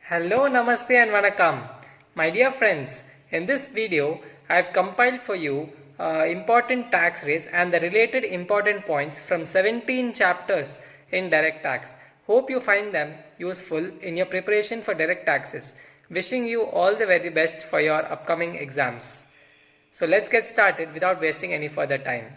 Hello, Namaste and Vanakkam. My dear friends, in this video, I have compiled for you important tax rates and the related important points from 17 chapters in direct tax. Hope you find them useful in your preparation for direct taxes. Wishing you all the very best for your upcoming exams. So let's get started without wasting any further time.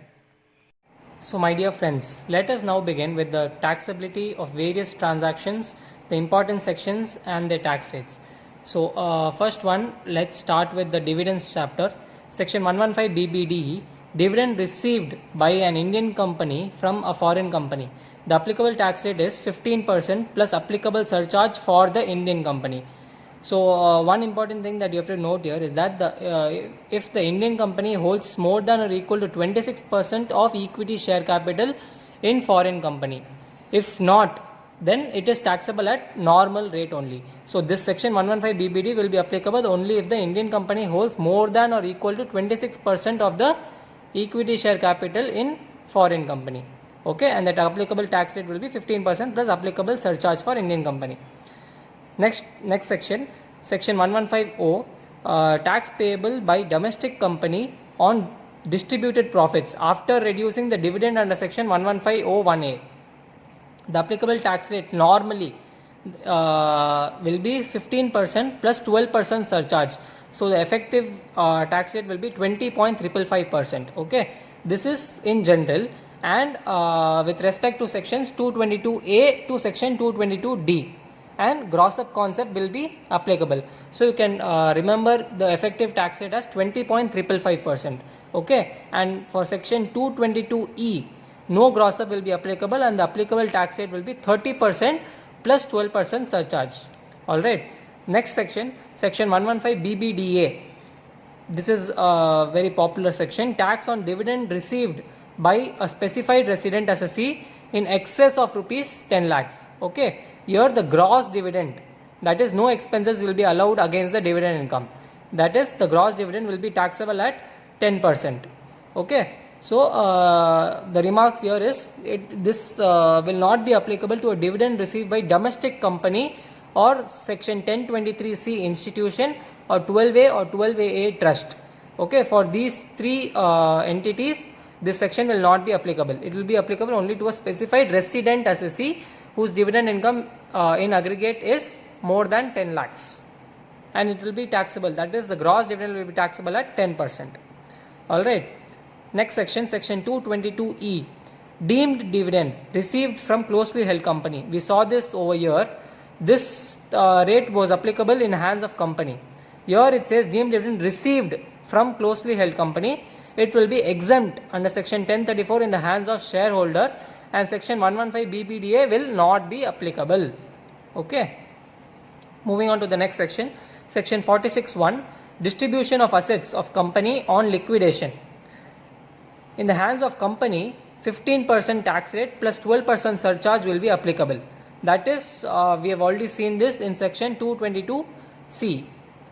So my dear friends, let us now begin with the taxability of various transactions, the important sections and their tax rates. So first one, let's start with the dividends chapter. Section 115 BBD, dividend received by an Indian company from a foreign company. The applicable tax rate is 15% plus applicable surcharge for the Indian company. So one important thing that you have to note here is that if the Indian company holds more than or equal to 26% of equity share capital in foreign company, if not, then it is taxable at normal rate only. So this section 115 BBD will be applicable only if the Indian company holds more than or equal to 26% of the equity share capital in foreign company. Okay, and that applicable tax rate will be 15% plus applicable surcharge for Indian company. Next section 115O, tax payable by domestic company on distributed profits after reducing the dividend under section 115O1A. The applicable tax rate normally will be 15% plus 12% surcharge. So the effective tax rate will be 20.555%. Okay, this is in general, and with respect to sections 222A to section 222D. And gross up concept will be applicable. So you can remember the effective tax rate as 20.555%. Okay, and for section 222E, no gross up will be applicable and the applicable tax rate will be 30% plus 12% surcharge. Alright, next section 115 BBDA. This is a very popular section. Tax on dividend received by a specified resident assessee in excess of rupees 10 lakhs. Okay, here the gross dividend, that is no expenses will be allowed against the dividend income. That is the gross dividend will be taxable at 10%. Okay, so the remarks here is this will not be applicable to a dividend received by domestic company or section 1023C institution or 12A or 12AA trust. Okay, for these three entities, this section will not be applicable. It will be applicable only to a specified resident assessee whose dividend income in aggregate is more than 10 lakhs, and it will be taxable. That is, the gross dividend will be taxable at 10%. Alright, next section 222E, deemed dividend received from closely held company. We saw this over here. This rate was applicable in hands of company. Here it says deemed dividend received from closely held company. It will be exempt under section 1034 in the hands of shareholder, and section 115 BBDA will not be applicable. Okay, moving on to the next section 46(1), distribution of assets of company on liquidation. In the hands of company, 15% tax rate plus 12% surcharge will be applicable. That is, we have already seen this in section 222C.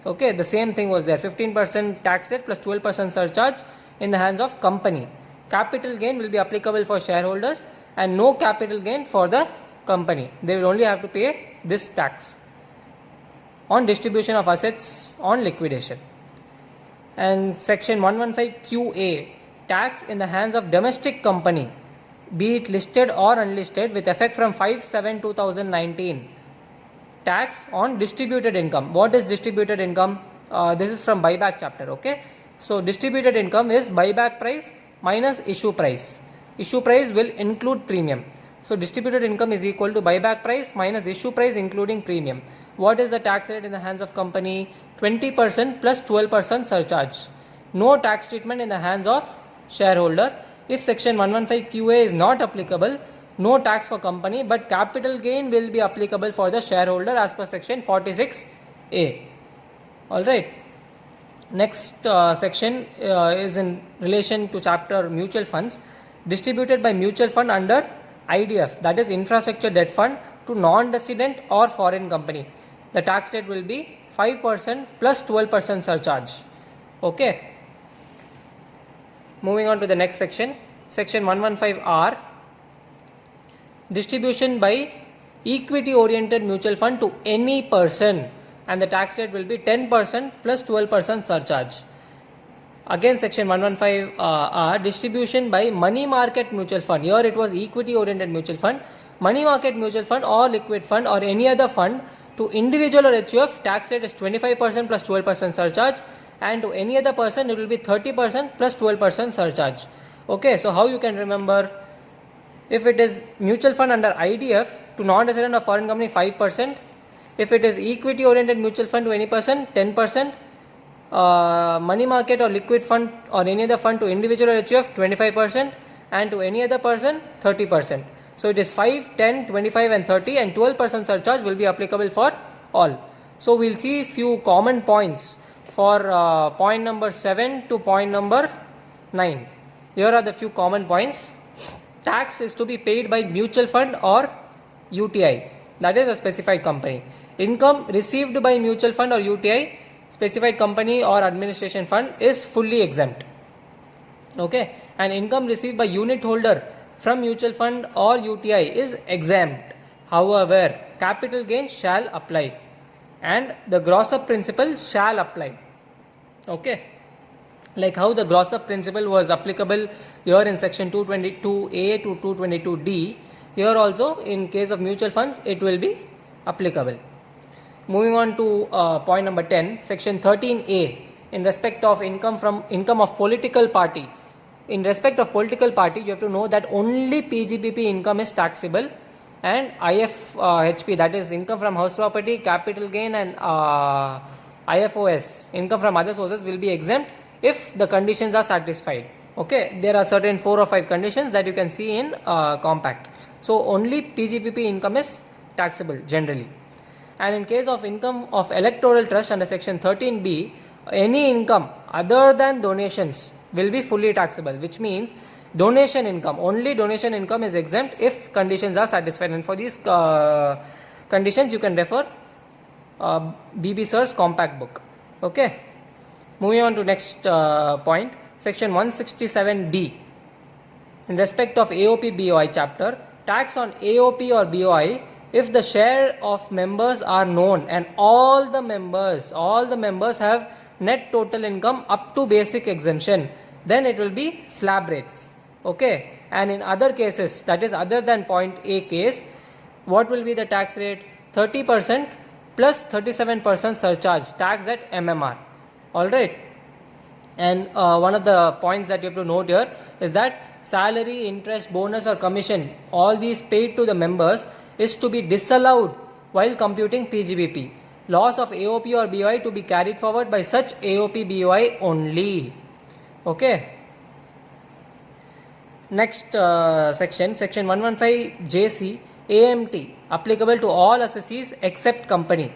Okay, the same thing was there, 15% tax rate plus 12% surcharge in the hands of company. Capital gain will be applicable for shareholders and no capital gain for the company. They will only have to pay this tax on distribution of assets on liquidation. And section 115QA, tax in the hands of domestic company, be it listed or unlisted, with effect from 5/7/2019. Tax on distributed income. What is distributed income? This is from buyback chapter. Okay, so distributed income is buyback price minus issue price. Issue price will include premium. So distributed income is equal to buyback price minus issue price including premium. What is the tax rate in the hands of company? 20% plus 12% surcharge. No tax treatment in the hands of shareholder. If section 115QA is not applicable, no tax for company, but capital gain will be applicable for the shareholder as per section 46A. Alright, next section is in relation to chapter mutual funds. Distributed by mutual fund under IDF, that is infrastructure debt fund, to non-resident or foreign company. The tax rate will be 5% plus 12% surcharge. Okay, moving on to the next section 115R, distribution by equity oriented mutual fund to any person, and the tax rate will be 10% plus 12% surcharge. Again, section 115 distribution by money market mutual fund. Here it was equity oriented mutual fund, money market mutual fund or liquid fund or any other fund to individual or HUF, tax rate is 25% plus 12% surcharge, and to any other person it will be 30% plus 12% surcharge. Okay, so how you can remember? If it is mutual fund under IDF to non-resident or foreign company 5%, if it is equity oriented mutual fund to any person 10%, money market or liquid fund or any other fund to individual or HUF 25%, and to any other person 30%. So it is 5, 10, 25 and 30, and 12% surcharge will be applicable for all. So we'll see few common points for point number 7 to point number 9. Here are the few common points. Tax is to be paid by mutual fund or UTI, that is a specified company. Income received by mutual fund or UTI, specified company or administration fund is fully exempt. Okay, and income received by unit holder from mutual fund or UTI is exempt. However, capital gain shall apply and the gross up principle shall apply. Okay, like how the gross up principle was applicable here in section 222A to 222D, here also in case of mutual funds it will be applicable. Moving on to point number 10, section 13A, in respect of income of political party. In respect of political party, you have to know that only PGBP income is taxable, and IFHP, that is income from house property, capital gain, and IFOS, income from other sources, will be exempt if the conditions are satisfied. Okay, there are certain 4 or 5 conditions that you can see in compact. So only PGBP income is taxable generally. And in case of income of electoral trust under section 13B, any income other than donations will be fully taxable, which means donation income, only donation income is exempt if conditions are satisfied, and for these conditions you can refer BB Sir's compact book. Okay, moving on to next point, section 167D, in respect of AOP BOI chapter, tax on AOP or BOI if the share of members are known and all the members have net total income up to basic exemption, then it will be slab rates. Okay, and in other cases, that is other than point A case, what will be the tax rate? 30% plus 37% surcharge, tax at MMR. Alright, and one of the points that you have to note here is that salary, interest, bonus or commission, all these paid to the members is to be disallowed while computing PGBP. Loss of AOP or BOI to be carried forward by such AOP BOI only. Okay. Next section 115 JC, AMT, applicable to all assessees except company.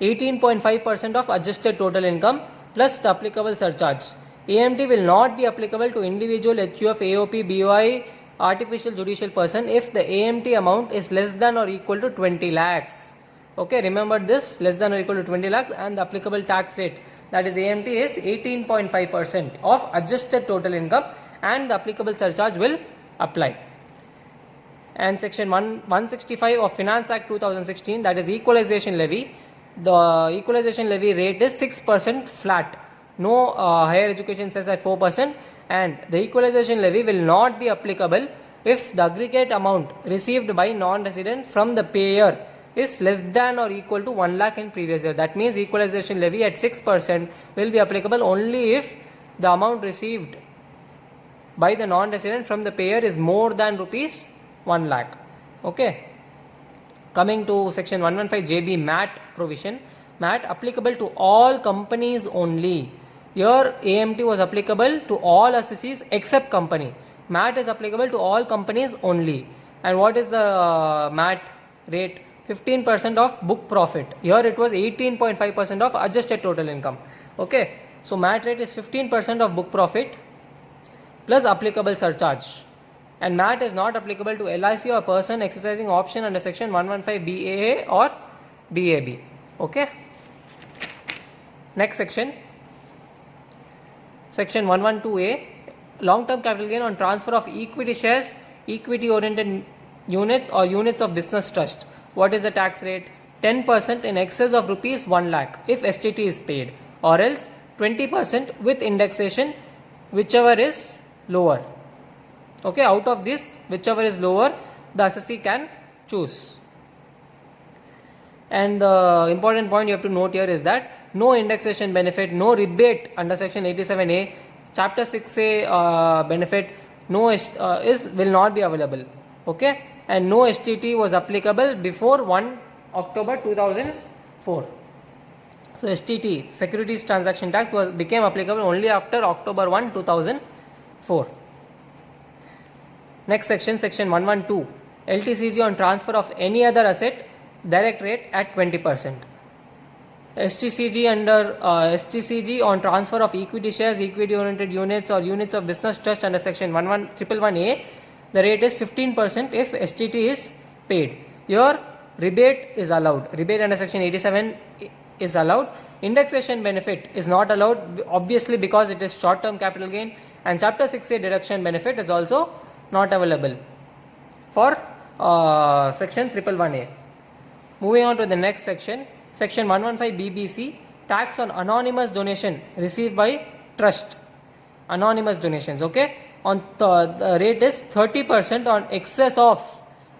18.5% of adjusted total income plus the applicable surcharge. AMT will not be applicable to individual HUF, AOP, BOI, artificial judicial person if the AMT amount is less than or equal to 20 lakhs. Okay, remember this, less than or equal to 20 lakhs, and the applicable tax rate, that is AMT, is 18.5% of adjusted total income, and the applicable surcharge will apply. And section 165 of Finance Act 2016, that is equalization levy, the equalization levy rate is 6% flat, no higher education cess at 4%, and the equalization levy will not be applicable if the aggregate amount received by non-resident from the payer is less than or equal to 1 lakh in previous year. That means equalization levy at 6% will be applicable only if the amount received by the non-resident from the payer is more than rupees 1 lakh. Okay. Coming to section 115 JB MAT provision, MAT applicable to all companies only. Here AMT was applicable to all assessees except company. MAT is applicable to all companies only. And what is the MAT rate? 15% of book profit. Here it was 18.5% of adjusted total income. Okay, so MAT rate is 15% of book profit plus applicable surcharge. And MAT is not applicable to LIC or person exercising option under section 115 BAA or BAB. Okay. Next section. Section 112A, long-term capital gain on transfer of equity shares, equity oriented units or units of business trust. what is the tax rate? 10% in excess of rupees 1 lakh if STT is paid, or else 20% with indexation, whichever is lower. Okay, out of this, whichever is lower, the assessee can choose. And the important point you have to note here is that no indexation benefit, no rebate under section 87A, chapter 6A benefit, no will not be available. Okay, and no STT was applicable before 1 October 2004. So STT, Securities Transaction Tax, became applicable only after October 1, 2004. Next section, section 112, LTCG on transfer of any other asset, direct rate at 20%. STCG under STCG on transfer of equity shares, equity oriented units or units of business trust under section 111A, the rate is 15% if STT is paid. Your rebate is allowed. Rebate under section 87 is allowed. Indexation benefit is not allowed, obviously, because it is short term capital gain, and chapter 6A deduction benefit is also not available for section 111A. Moving on to the next section, section 115 BBC, tax on anonymous donation received by trust. Anonymous donations, okay, on the rate is 30% on excess of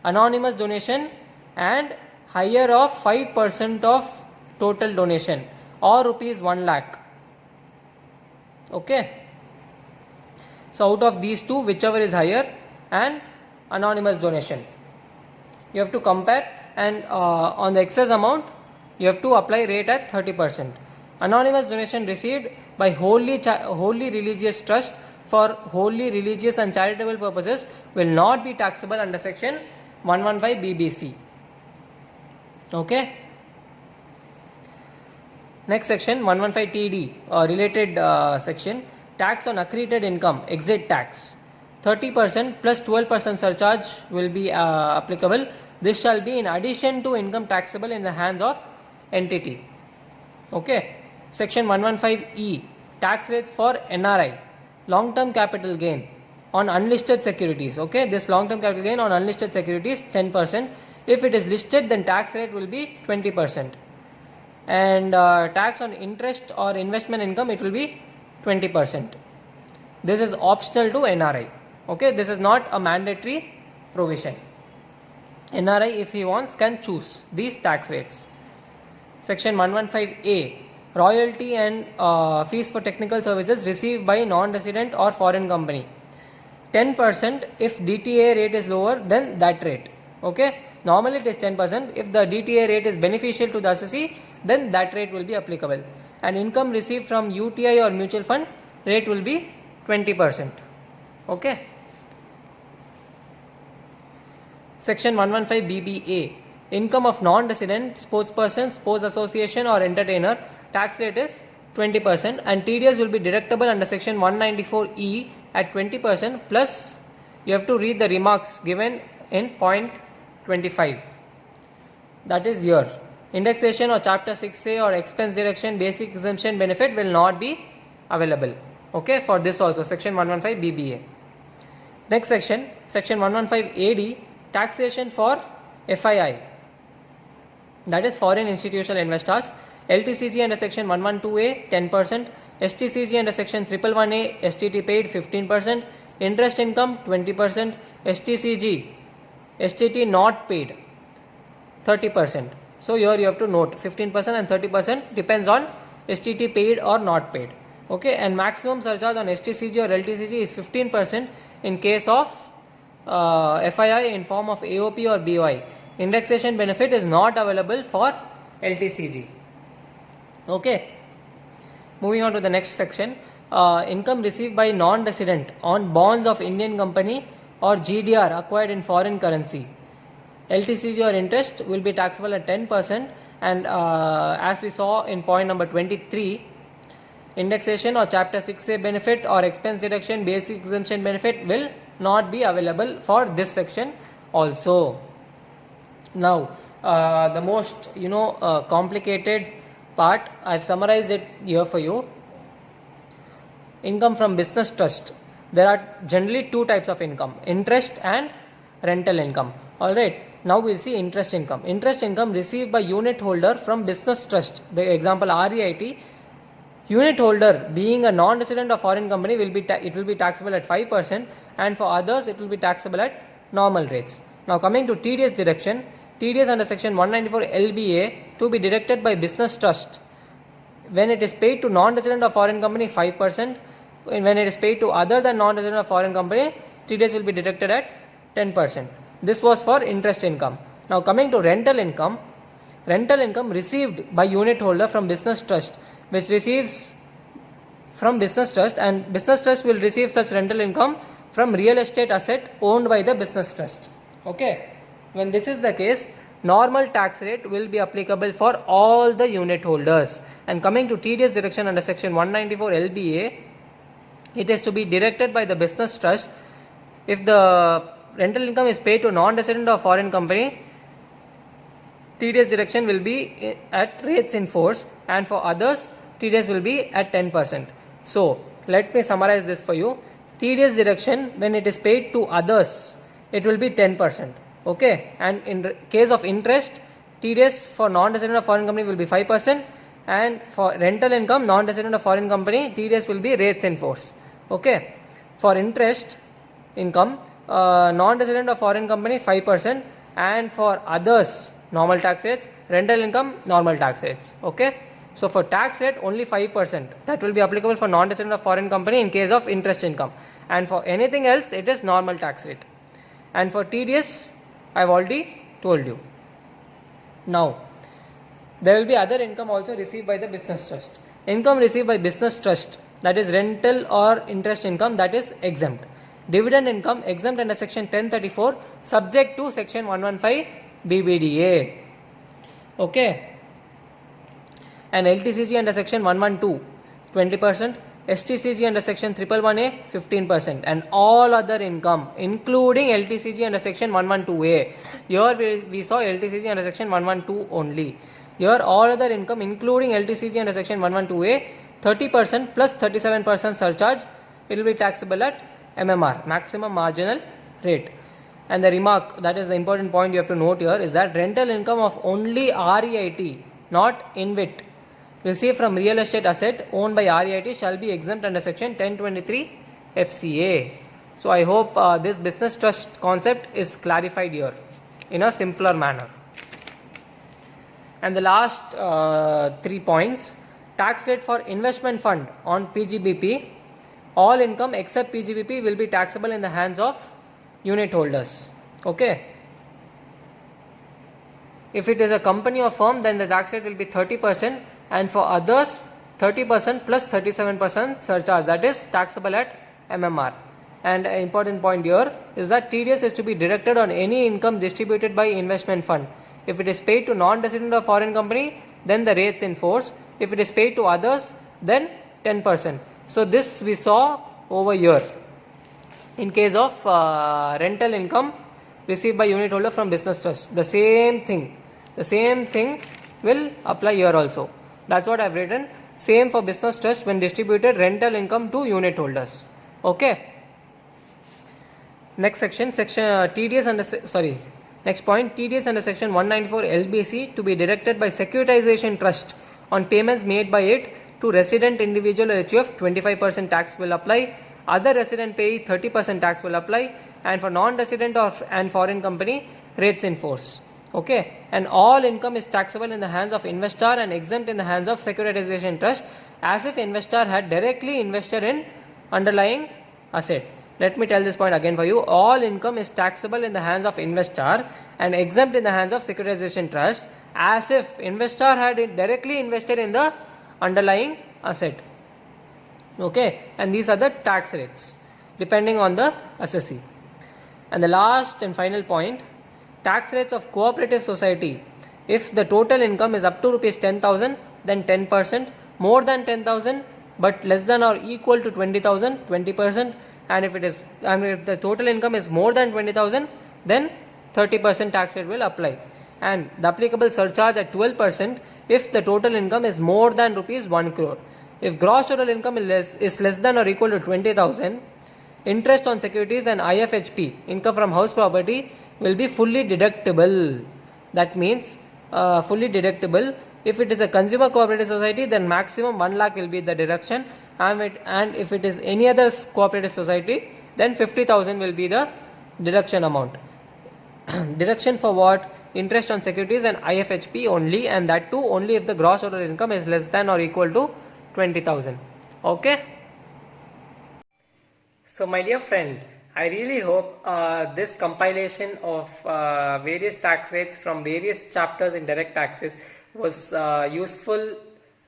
anonymous donation and higher of 5% of total donation or rupees 1 lakh. Okay, so out of these two, whichever is higher, and anonymous donation, you have to compare, and on the excess amount you have to apply rate at 30%. Anonymous donation received by wholly religious trust for wholly religious and charitable purposes will not be taxable under section 115 BBC. Okay. Next section, 115 TD, related section, tax on accreted income, exit tax. 30% plus 12% surcharge will be applicable. This shall be in addition to income taxable in the hands of entity. Okay. Section 115E, tax rates for NRI, long term capital gain on unlisted securities. Okay, this long term capital gain on unlisted securities 10%. If it is listed, then tax rate will be 20%. And tax on interest or investment income, it will be 20%. This is optional to NRI. Okay, this is not a mandatory provision. NRI, if he wants, can choose these tax rates. Section 115A, royalty and fees for technical services received by non-resident or foreign company. 10% if DTA rate is lower than that rate. Okay, normally it is 10%. If the DTA rate is beneficial to the assessee, then that rate will be applicable. And income received from UTI or mutual fund, rate will be 20%. Okay. Section 115 BBA, income of non-resident, sportsperson, sports association or entertainer, tax rate is 20% and TDS will be deductible under section 194E at 20%, plus you have to read the remarks given in point 25. That is here. Indexation or chapter 6A or expense deduction basic exemption benefit will not be available. Okay, for this also, section 115 BBA. Next section, section 115 AD, taxation for FII, that is foreign institutional investors. LTCG under section 112A 10%, STCG under section 111A STT paid 15%, interest income 20%, STCG STT not paid 30%. So here you have to note 15% and 30% depends on STT paid or not paid. Okay, and maximum surcharge on STCG or LTCG is 15% in case of FII in form of AOP or BOI. Indexation benefit is not available for LTCG. Okay. Moving on to the next section, income received by non-resident on bonds of Indian company or GDR acquired in foreign currency. LTCG or interest will be taxable at 10%, and as we saw in point number 23, indexation or chapter 6A benefit or expense deduction basic exemption benefit will not be available for this section also. Now the most complicated part, I have summarized it here for you. Income from business trust. There are generally two types of income, interest and rental income. Alright, now we'll see interest income. Interest income received by unit holder from business trust. The example REIT. Unit holder being a non-resident of foreign company will be taxable at 5%, and for others it will be taxable at normal rates. Now coming to TDS deduction, TDS under section 194 LBA to be deducted by business trust. When it is paid to non-resident of foreign company, 5%. When it is paid to other than non-resident of foreign company, TDS will be deducted at 10%. This was for interest income. Now coming to rental income received by unit holder from business trust, which receives from business trust, and business trust will receive such rental income from real estate asset owned by the business trust. Okay, when this is the case, normal tax rate will be applicable for all the unit holders. And coming to TDS deduction under section 194 LBA, it is to be deducted by the business trust if the rental income is paid to non-resident of foreign company. TDS deduction will be at rates in force, and for others TDS will be at 10%. So let me summarize this for you. TDS deduction, when it is paid to others, it will be 10%. Okay, and in case of interest, TDS for non-resident of foreign company will be 5%, and for rental income, non-resident of foreign company, TDS will be rates in force. Okay, for interest income, non-resident of foreign company 5%, and for others normal tax rates, rental income normal tax rates. Okay, so for tax rate only 5% that will be applicable for non-resident of foreign company in case of interest income, and for anything else it is normal tax rate. And for TDS I have already told you. Now there will be other income also received by the business trust. Income received by business trust, that is rental or interest income, that is exempt. Dividend income exempt under section 1034 subject to section 115 BBDA. Okay, and LTCG under section 112 20%, STCG under section 111A 15%, and all other income including LTCG under section 112A. Here we saw LTCG under section 112 only. Here all other income including LTCG under section 112A, 30% plus 37% surcharge, it will be taxable at MMR, maximum marginal rate. And the remark, that is the important point you have to note here, is that rental income of only REIT, not InvIT, received from real estate asset owned by REIT shall be exempt under section 1023 FCA. So I hope this business trust concept is clarified here in a simpler manner. And the last 3 points: tax rate for investment fund on PGBP. All income except PGBP will be taxable in the hands of unit holders. Okay, if it is a company or firm, then the tax rate will be 30%, and for others 30% plus 37% surcharge, that is taxable at MMR. And an important point here is that TDS is to be deducted on any income distributed by investment fund. If it is paid to non-resident of foreign company, then the rates in force. If it is paid to others, then 10%. So this we saw over here in case of rental income received by unit holder from business trust. The same thing will apply here also. That's what I've written. Same for business trust when distributed rental income to unit holders. Okay. Next section, TDS under next point, TDS under section 194 LBC to be deducted by securitization trust on payments made by it to resident individual or HUF, 25% tax will apply. Other resident payee, 30% tax will apply, and for non-resident and foreign company, rates in force. Okay, and all income is taxable in the hands of investor and exempt in the hands of securitization trust, as if investor had directly invested in underlying asset. Let me tell this point again for you. All income is taxable in the hands of investor and exempt in the hands of securitization trust, as if investor had directly invested in the underlying asset. Okay, and these are the tax rates depending on the assessee. And the last and final point, tax rates of cooperative society. If the total income is up to rupees 10,000, then 10%, more than 10,000 but less than or equal to 20,000, 20%, and if the total income is more than 20,000, then 30% tax rate will apply, and the applicable surcharge at 12% if the total income is more than rupees 1 crore. If gross total income is less than or equal to 20,000, interest on securities and IFHP, income from house property, will be fully deductible. That means fully deductible. If it is a consumer cooperative society, then maximum 1 lakh will be the deduction, and if it is any other cooperative society, then 50,000 will be the deduction amount. Deduction for what? Interest on securities and IFHP only, and that too only if the gross total income is less than or equal to 20,000. Okay. So my dear friend, I really hope this compilation of various tax rates from various chapters in direct taxes was useful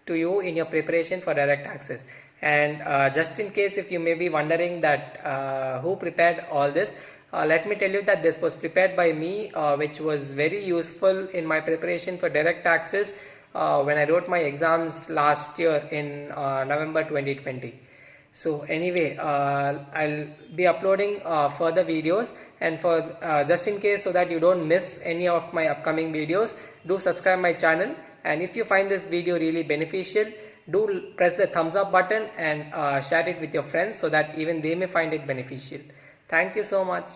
to you in your preparation for direct taxes. And just in case if you may be wondering that who prepared all this, let me tell you that this was prepared by me, which was very useful in my preparation for direct taxes when I wrote my exams last year in November 2020. So anyway, I'll be uploading further videos, and for just in case so that you don't miss any of my upcoming videos, do subscribe my channel, and if you find this video really beneficial, do press the thumbs up button and share it with your friends so that even they may find it beneficial. Thank you so much.